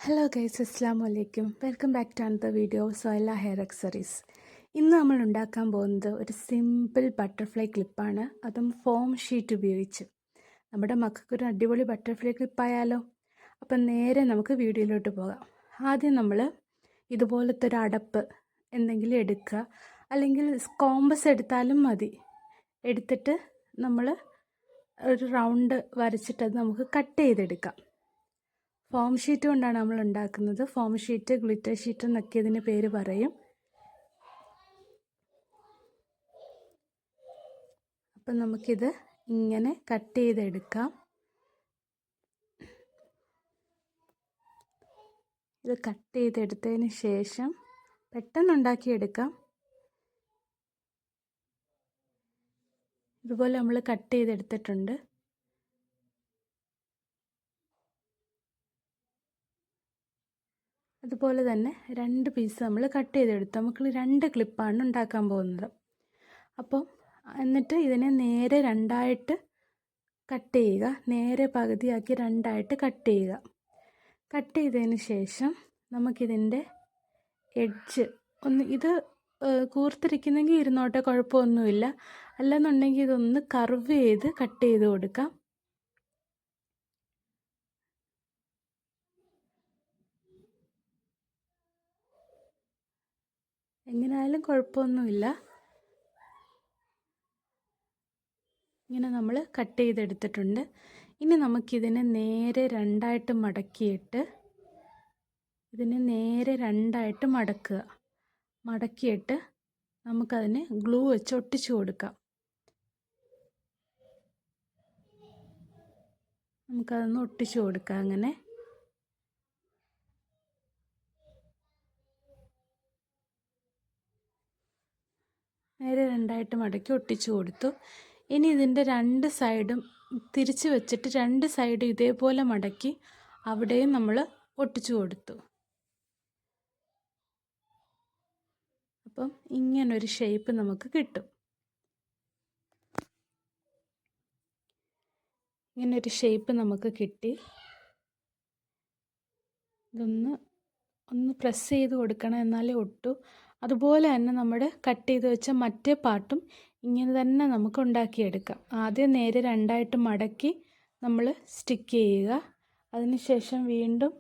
Hello guys, അസ്സലാമു അലൈക്കും. Welcome back to another video സോയല ഹെയർ അക്സറീസ്. ഇന്ന് നമ്മൾ ഉണ്ടാക്കാൻ പോകുന്നത് ഒരു സിമ്പിൾ ബട്ടർഫ്ലൈ ക്ലിപ്പാണ്, അതും ഫോം ഷീറ്റ് ഉപയോഗിച്ച്. നമ്മുടെ മക്കൾക്കൊരു അടിപൊളി ബട്ടർഫ്ലൈ ക്ലിപ്പായാലോ. അപ്പം നേരെ നമുക്ക് വീഡിയോയിലോട്ട് പോകാം. ആദ്യം നമ്മൾ ഇതുപോലത്തെ ഒരു അടപ്പ് എന്തെങ്കിലും എടുക്കുക, അല്ലെങ്കിൽ കോമ്പസ് എടുത്താലും മതി. എടുത്തിട്ട് നമ്മൾ ഒരു റൗണ്ട് വരച്ചിട്ടത് നമുക്ക് കട്ട് ചെയ്തെടുക്കാം. ഫോം ഷീറ്റ് കൊണ്ടാണ് നമ്മൾ ഉണ്ടാക്കുന്നത്. ഫോം ഷീറ്റ്, ഗ്ലിറ്റർ ഷീറ്റ് എന്നൊക്കെ ഇതിന് പേര് പറയും. അപ്പം നമുക്കിത് ഇങ്ങനെ കട്ട് ചെയ്തെടുക്കാം. ഇത് കട്ട് ചെയ്തെടുത്തതിന് ശേഷം പെട്ടെന്ന് ഉണ്ടാക്കിയെടുക്കാം. ഇതുപോലെ നമ്മൾ കട്ട് ചെയ്തെടുത്തിട്ടുണ്ട്. അതുപോലെ തന്നെ 2 പീസ് നമ്മൾ കട്ട് ചെയ്തെടുത്തു. നമുക്ക് 2 ക്ലിപ്പാണ് ഉണ്ടാക്കാൻ പോകുന്നത്. അപ്പം എന്നിട്ട് ഇതിനെ നേരെ 2ആയിട്ട് കട്ട് ചെയ്യുക. നേരെ പകുതിയാക്കി 2ആയിട്ട് കട്ട് ചെയ്യുക. കട്ട് ചെയ്തതിന് ശേഷം നമുക്കിതിൻ്റെ എഡ്ജ് ഇത് കൂർത്തിരിക്കുന്നെങ്കിൽ ഇരുന്നോട്ടെ, കുഴപ്പമൊന്നുമില്ല. അല്ലെന്നുണ്ടെങ്കിൽ ഇതൊന്ന് കർവ് ചെയ്ത് കട്ട് ചെയ്ത് കൊടുക്കാം. എങ്ങനെയായാലും കുഴപ്പമൊന്നുമില്ല. ഇങ്ങനെ നമ്മൾ കട്ട് ചെയ്തെടുത്തിട്ടുണ്ട്. ഇനി നമുക്കിതിനെ നേരെ 2ആയിട്ട് മടക്കിയിട്ട് മടക്കിയിട്ട് നമുക്കതിനെ ഗ്ലൂ വെച്ച് ഒട്ടിച്ചു കൊടുക്കാം. നമുക്കതൊന്ന് ഒട്ടിച്ചു കൊടുക്കാം. അങ്ങനെ നേരെ 2ആയിട്ട് മടക്കി ഒട്ടിച്ചു കൊടുത്തു. ഇനി ഇതിൻ്റെ 2 സൈഡും തിരിച്ച് വെച്ചിട്ട് 2 സൈഡും ഇതേപോലെ മടക്കി അവിടെയും നമ്മൾ ഒട്ടിച്ചു കൊടുത്തു. അപ്പം ഇങ്ങനൊരു ഷേപ്പ് നമുക്ക് കിട്ടും. ഇങ്ങനൊരു ഷേപ്പ് നമുക്ക് കിട്ടി. ഒന്ന് പ്രസ് ചെയ്ത് കൊടുക്കണം, എന്നാലേ ഒട്ടു. അതുപോലെ തന്നെ നമ്മുടെ കട്ട് ചെയ്ത് വെച്ച മറ്റേ പാർട്ടും ഇങ്ങനെ തന്നെ നമുക്ക് ഉണ്ടാക്കിയെടുക്കാം. ആദ്യം നേരെ 2ആയിട്ട് മടക്കി നമ്മൾ സ്റ്റിക്ക് ചെയ്യുക. അതിനുശേഷം വീണ്ടും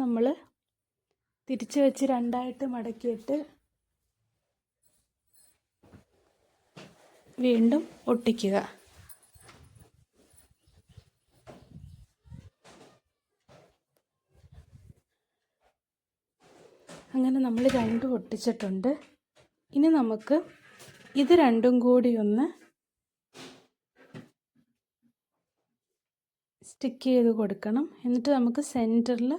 നമ്മൾ തിരിച്ച് വെച്ച് 2ആയിട്ട് മടക്കിയിട്ട് വീണ്ടും ഒട്ടിക്കുക. അങ്ങനെ നമ്മൾ 2 ഒട്ടിച്ചിട്ടുണ്ട്. ഇനി നമുക്ക് ഇത് 2ഉം കൂടി ഒന്ന് സ്റ്റിക്ക് ചെയ്ത് കൊടുക്കണം. എന്നിട്ട് നമുക്ക് സെൻറ്ററിൽ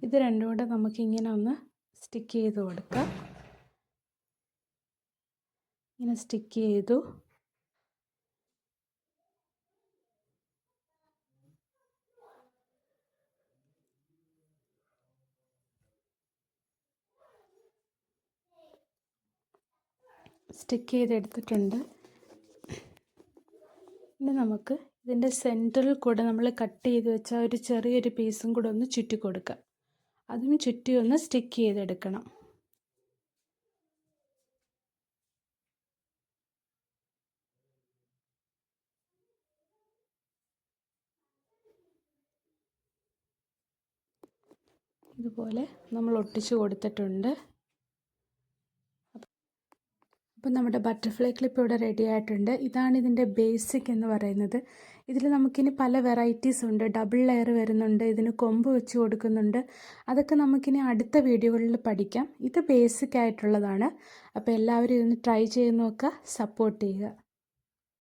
ഇത് 2ഉം കൂടെ നമുക്കിങ്ങനെ ഒന്ന് സ്റ്റിക്ക് ചെയ്ത് കൊടുക്കാം. ഇങ്ങനെ സ്റ്റിക്ക് ചെയ്തു. സ്റ്റിക്ക് ചെയ്തെടുത്തിട്ടുണ്ട്. ഇനി നമുക്ക് ഇതിൻ്റെ സെൻറ്ററിൽ കൂടെ നമ്മൾ കട്ട് ചെയ്ത് വെച്ച ഒരു ചെറിയൊരു പീസും കൂടെ ഒന്ന് ചുറ്റി കൊടുക്കാം. അതും ചുറ്റി ഒന്ന് സ്റ്റിക്ക് ചെയ്തെടുക്കണം. ഇതുപോലെ നമ്മൾ ഒട്ടിച്ചു കൊടുത്തിട്ടുണ്ട്. അപ്പോൾ നമ്മുടെ ബട്ടർഫ്ലൈ ക്ലിപ്പ് ഇവിടെ റെഡി ആയിട്ടുണ്ട്. ഇതാണ് ഇതിൻ്റെ ബേസിക് എന്ന് പറയുന്നത്. ഇതിൽ നമുക്കിനി പല വെറൈറ്റീസ് ഉണ്ട്. ഡബിൾ ലെയർ വരുന്നുണ്ട്, ഇതിന് കൊമ്പ് വെച്ച് കൊടുക്കുന്നുണ്ട്. അതൊക്കെ നമുക്കിനി അടുത്ത വീഡിയോകളിൽ പഠിക്കാം. ഇത് ബേസിക് ആയിട്ടുള്ളതാണ്. അപ്പോൾ എല്ലാവരും ഇതൊന്ന് ട്രൈ ചെയ്ത് നോക്കുക, സപ്പോർട്ട് ചെയ്യുക.